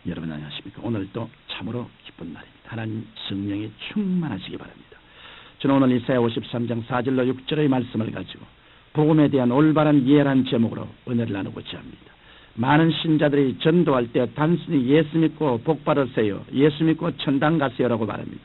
여러분 안녕하십니까? 오늘도 참으로 기쁜 날입니다. 하나님 성령이 충만하시기 바랍니다. 저는 오늘 이사야 53장 4절로 6절의 말씀을 가지고 복음에 대한 올바른 이해라는 제목으로 은혜를 나누고자 합니다. 많은 신자들이 전도할 때 단순히 예수 믿고 복 받으세요, 예수 믿고 천당 가세요라고 말합니다.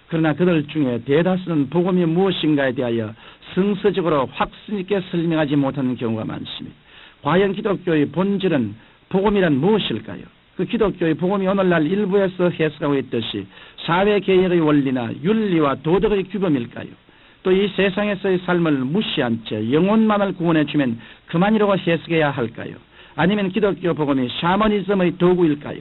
그러나 그들 중에 대다수는 복음이 무엇인가에 대하여 성서적으로 확신 있게 설명하지 못하는 경우가 많습니다. 과연 기독교의 본질은 복음이란 무엇일까요? 그 기독교의 복음이 오늘날 일부에서 해석하고 있듯이 사회개혁의 원리나 윤리와 도덕의 규범일까요? 또 이 세상에서의 삶을 무시한 채 영혼만을 구원해주면 그만이라고 해석해야 할까요? 아니면 기독교 복음이 샤머니즘의 도구일까요?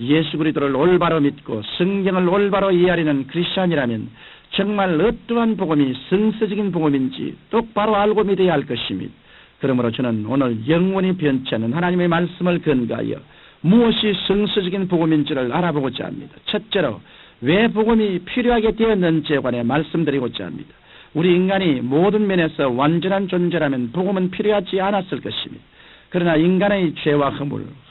예수 그리스도를 올바로 믿고 성경을 올바로 이해하려는 크리스찬이라면 정말 어떠한 복음이 성서적인 복음인지 똑바로 알고 믿어야 할 것입니다. 그러므로 저는 오늘 영원히 변치 않는 하나님의 말씀을 근거하여 무엇이 성서적인 복음인지를 알아보고자 합니다. 첫째로 왜 복음이 필요하게 되었는지에 관해 말씀드리고자 합니다. 우리 인간이 모든 면에서 완전한 존재라면 복음은 필요하지 않았을 것입니다. 그러나 인간의 죄와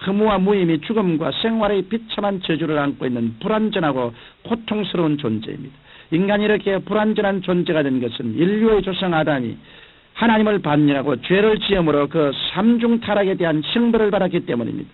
허무와 무의미, 죽음과 생활의 비참한 저주를 안고 있는 불완전하고 고통스러운 존재입니다. 인간이 이렇게 불완전한 존재가 된 것은 인류의 조상 아담이 하나님을 반역하고 죄를 지음으로 그 삼중 타락에 대한 형벌을 받았기 때문입니다.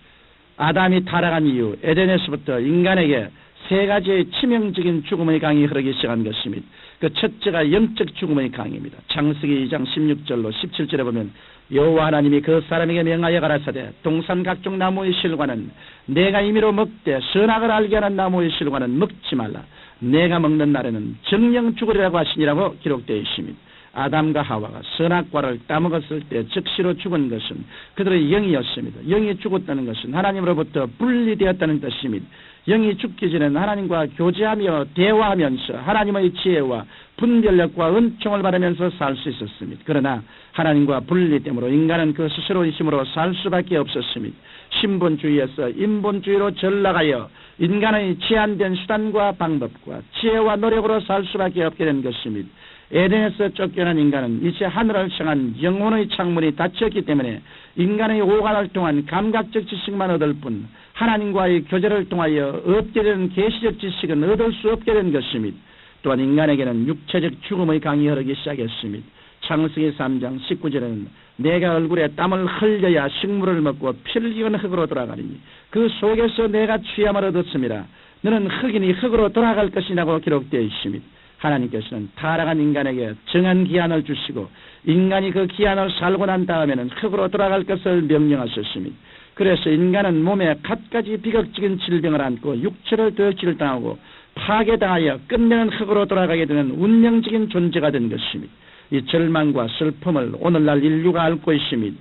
아담이 타락한 이후 에덴에서부터 인간에게 세 가지의 치명적인 죽음의 강이 흐르기 시작한 것입니다. 그 첫째가 영적 죽음의 강입니다. 창세기 2장 16절로 17절에 보면 여호와 하나님이 그 사람에게 명하여 가라사대 동산 각종 나무의 실과는 내가 임의로 먹되 선악을 알게 하는 나무의 실과는 먹지 말라. 내가 먹는 날에는 정령 죽으리라고 하시니라고 기록되어 있습니다. 아담과 하와가 선악과를 따먹었을 때 즉시로 죽은 것은 그들의 영이었습니다. 영이 죽었다는 것은 하나님으로부터 분리되었다는 뜻입니다. 영이 죽기 전에는 하나님과 교제하며 대화하면서 하나님의 지혜와 분별력과 은총을 받으면서 살 수 있었습니다. 그러나 하나님과 분리됨으로 인간은 그 스스로의 힘으로 살 수밖에 없었습니다. 신본주의에서 인본주의로 전락하여 인간의 제한된 수단과 방법과 지혜와 노력으로 살 수밖에 없게 된 것입니다. 에덴에서 쫓겨난 인간은 이제 하늘을 향한 영혼의 창문이 닫혔기 때문에 인간의 오간을 통한 감각적 지식만 얻을 뿐 하나님과의 교제를 통하여 얻게 되는 계시적 지식은 얻을 수 없게 된 것입니다. 또한 인간에게는 육체적 죽음의 강이 흐르기 시작했습니다. 창세기 3장 19절에는 내가 얼굴에 땀을 흘려야 식물을 먹고 피를 익은 흙으로 돌아가리니 그 속에서 내가 취함을 얻었습니다. 너는 흙이니 흙으로 돌아갈 것이라고 기록되어 있습니다. 하나님께서는 타락한 인간에게 정한 기한을 주시고 인간이 그 기한을 살고 난 다음에는 흙으로 돌아갈 것을 명령하셨습니다. 그래서 인간은 몸에 갖가지 비극적인 질병을 안고 육체를 덕질을 당하고 파괴당하여 끝내는 흙으로 돌아가게 되는 운명적인 존재가 된 것입니다. 이 절망과 슬픔을 오늘날 인류가 앓고 있습니다.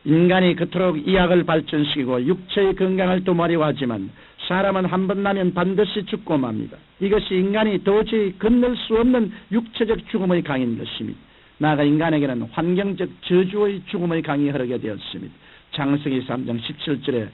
인간이 그토록 의학을 발전시키고 육체의 건강을 도모하려고 하지만 사람은 한 번 나면 반드시 죽고 맙니다. 이것이 인간이 도저히 건널 수 없는 육체적 죽음의 강인 것입니다. 나아가 인간에게는 환경적 저주의 죽음의 강이 흐르게 되었습니다. 창세기 3장 17절에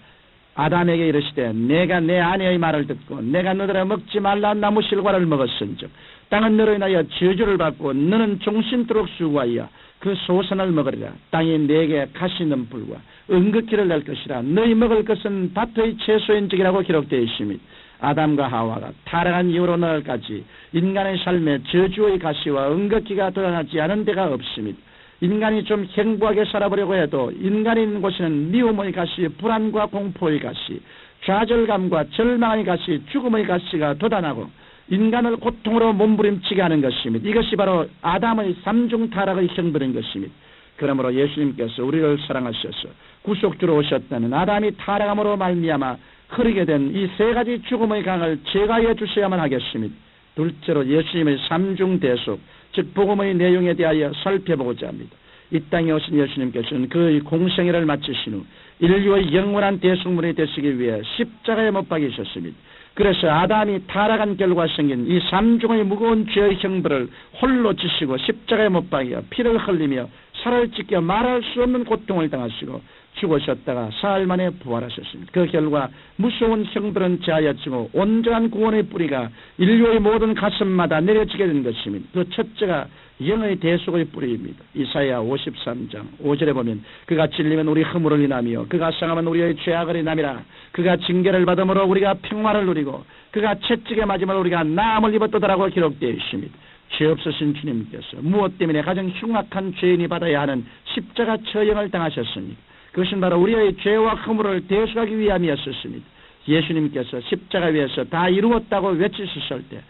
아담에게 이르시되 내가 내 아내의 말을 듣고 내가 너더러 먹지 말라 나무 실과를 먹었은즉 땅은 너로 인하여 저주를 받고 너는 종신토록 수고하여 그 소선을 먹으리라. 땅이 내게 가시는 불과 은극기를 낼 것이라. 너희 먹을 것은 밭의 채소인적이라고 기록되어 있습니다. 아담과 하와가 타락한 이후로 오늘까지 인간의 삶에 저주의 가시와 은극기가 드러나지 않은 데가 없습니다. 인간이 좀 행복하게 살아보려고 해도 인간이 있는 곳에는 미움의 가시, 불안과 공포의 가시, 좌절감과 절망의 가시, 죽음의 가시가 돋아나고 인간을 고통으로 몸부림치게 하는 것입니다. 이것이 바로 아담의 삼중 타락의 형벌인 것입니다. 그러므로 예수님께서 우리를 사랑하셔서 구속주로 오셨다는 아담이 타락함으로 말미암아 흐르게 된 이 세 가지 죽음의 강을 제거해 주셔야만 하겠습니다. 둘째로 예수님의 삼중 대속, 즉 복음의 내용에 대하여 살펴보고자 합니다. 이 땅에 오신 예수님께서는 그의 공생애를 마치신 후 인류의 영원한 대속물이 되시기 위해 십자가에 못 박이셨습니다. 그래서 아담이 타락한 결과 생긴 이 삼중의 무거운 죄의 형벌을 홀로 지시고 십자가에 못 박여 피를 흘리며 살을 찢겨 말할 수 없는 고통을 당하시고 죽으셨다가 사흘 만에 부활하셨습니다. 그 결과 무서운 형들은 제하였지만 온전한 구원의 뿌리가 인류의 모든 가슴마다 내려지게 된 것입니다. 그 첫째가 영의 대속의 뿌리입니다. 이사야 53장 5절에 보면 그가 찔리면 우리 허물을 인하며 그가 상하면 우리의 죄악을 인함이라. 그가 징계를 받음으로 우리가 평화를 누리고 그가 채찍에 맞음으로 우리가 나음을 입었도다라고 기록되어 있습니다. 죄 없으신 주님께서 무엇 때문에 가장 흉악한 죄인이 받아야 하는 십자가 처형을 당하셨습니까? 그것은 바로 우리의 죄와 허물을 대속하기 위함이었습니다. 예수님께서 십자가 위에서 다 이루었다고 외치셨을 때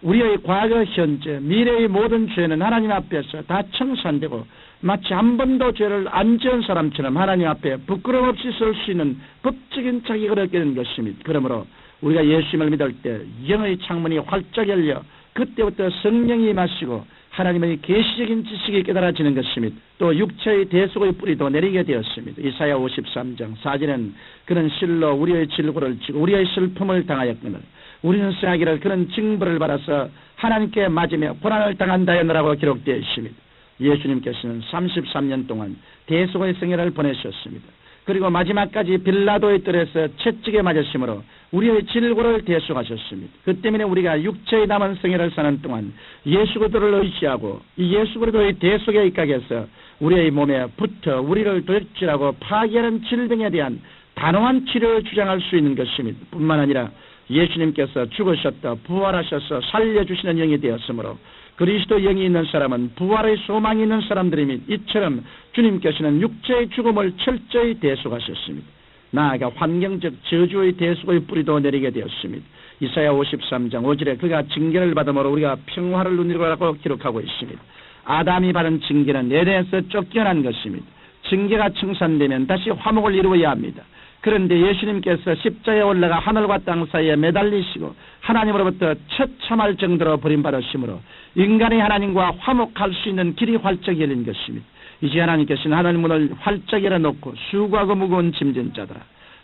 우리의 과거, 현재, 미래의 모든 죄는 하나님 앞에서 다 청산되고 마치 한 번도 죄를 안 지은 사람처럼 하나님 앞에 부끄럼 없이 설 수 있는 법적인 자격을 얻게 된 것입니다. 그러므로 우리가 예수님을 믿을 때 영의 창문이 활짝 열려 그때부터 성령이 임하시고 하나님의 계시적인 지식이 깨달아지는 것입니다. 또 육체의 대속의 뿌리도 내리게 되었습니다. 이사야 53장 4절에는 그는 실로 우리의 질고를 지고 우리의 슬픔을 당하였거늘 우리는 생하기를 그는 징벌을 받아서 하나님께 맞으며 고난을 당한다였느라고 기록되어 있습니다. 예수님께서는 33년 동안 대속의 생애를 보내셨습니다. 그리고 마지막까지 빌라도의 뜰에서 채찍에 맞으심으로 우리의 질고를 대속하셨습니다. 그 때문에 우리가 육체의 남은 생애를 사는 동안 예수 그리스도를 의지하고 이 예수 그리스도의 대속에 입각해서 우리의 몸에 붙어 우리를 도적질하고 파괴하는 질병에 대한 단호한 치료를 주장할 수 있는 것입니다. 뿐만 아니라 예수님께서 죽으셨다 부활하셔서 살려주시는 영이 되었으므로 그리스도 영이 있는 사람은 부활의 소망이 있는 사람들이니 이처럼 주님께서는 육체의 죽음을 철저히 대속하셨습니다. 나아가 환경적 저주의 대속의 뿌리도 내리게 되었습니다. 이사야 53장 5절에 그가 징계를 받음으로 우리가 평화를 누리라고 기록하고 있습니다. 아담이 받은 징계는 에덴에서 쫓겨난 것입니다. 징계가 청산되면 다시 화목을 이루어야 합니다. 그런데 예수님께서 십자가에 올라가 하늘과 땅 사이에 매달리시고 하나님으로부터 처참할 정도로 버림받으심으로 인간이 하나님과 화목할 수 있는 길이 활짝 열린 것입니다. 이제 하나님께서는 하늘 문을 활짝 열어놓고 수고하고 무거운 짐진 자들아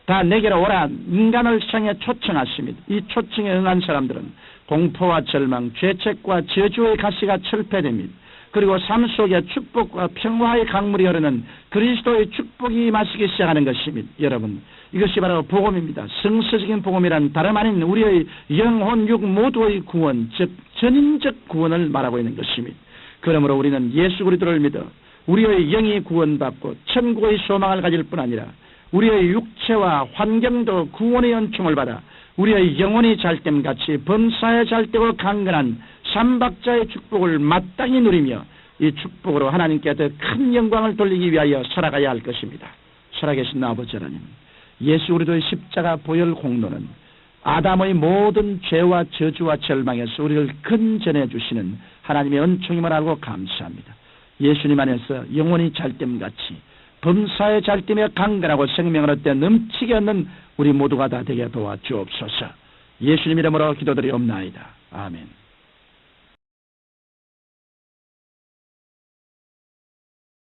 다 내게로 오라 인간을 향해 초청하십니다. 이 초청에 응한 사람들은 공포와 절망, 죄책과 저주의 가시가 철폐됩니다. 그리고 삶 속에 축복과 평화의 강물이 흐르는 그리스도의 축복이 임하시기 시작하는 것입니다. 여러분, 이것이 바로 복음입니다. 성서적인 복음이란 다름 아닌 우리의 영혼, 육 모두의 구원, 즉 전인적 구원을 말하고 있는 것입니다. 그러므로 우리는 예수 그리스도를 믿어 우리의 영이 구원받고 천국의 소망을 가질 뿐 아니라 우리의 육체와 환경도 구원의 은총을 받아 우리의 영혼이 잘됨같이 범사에 잘되고 강건한 삼박자의 축복을 마땅히 누리며 이 축복으로 하나님께 더 큰 영광을 돌리기 위하여 살아가야 할 것입니다. 살아계신 아버지 하나님, 예수 그리스도의 십자가 보혈 공로는 아담의 모든 죄와 저주와 절망에서 우리를 건져내 주시는 하나님의 은총임을 알고 감사합니다. 예수님 안에서 영혼이 잘됨같이 범사에 잘되며 강건하고 생명을 얻되 넘치게 얻는 우리 모두가 다 되게 도와주옵소서. 예수님 이름으로 기도드리옵나이다. 아멘.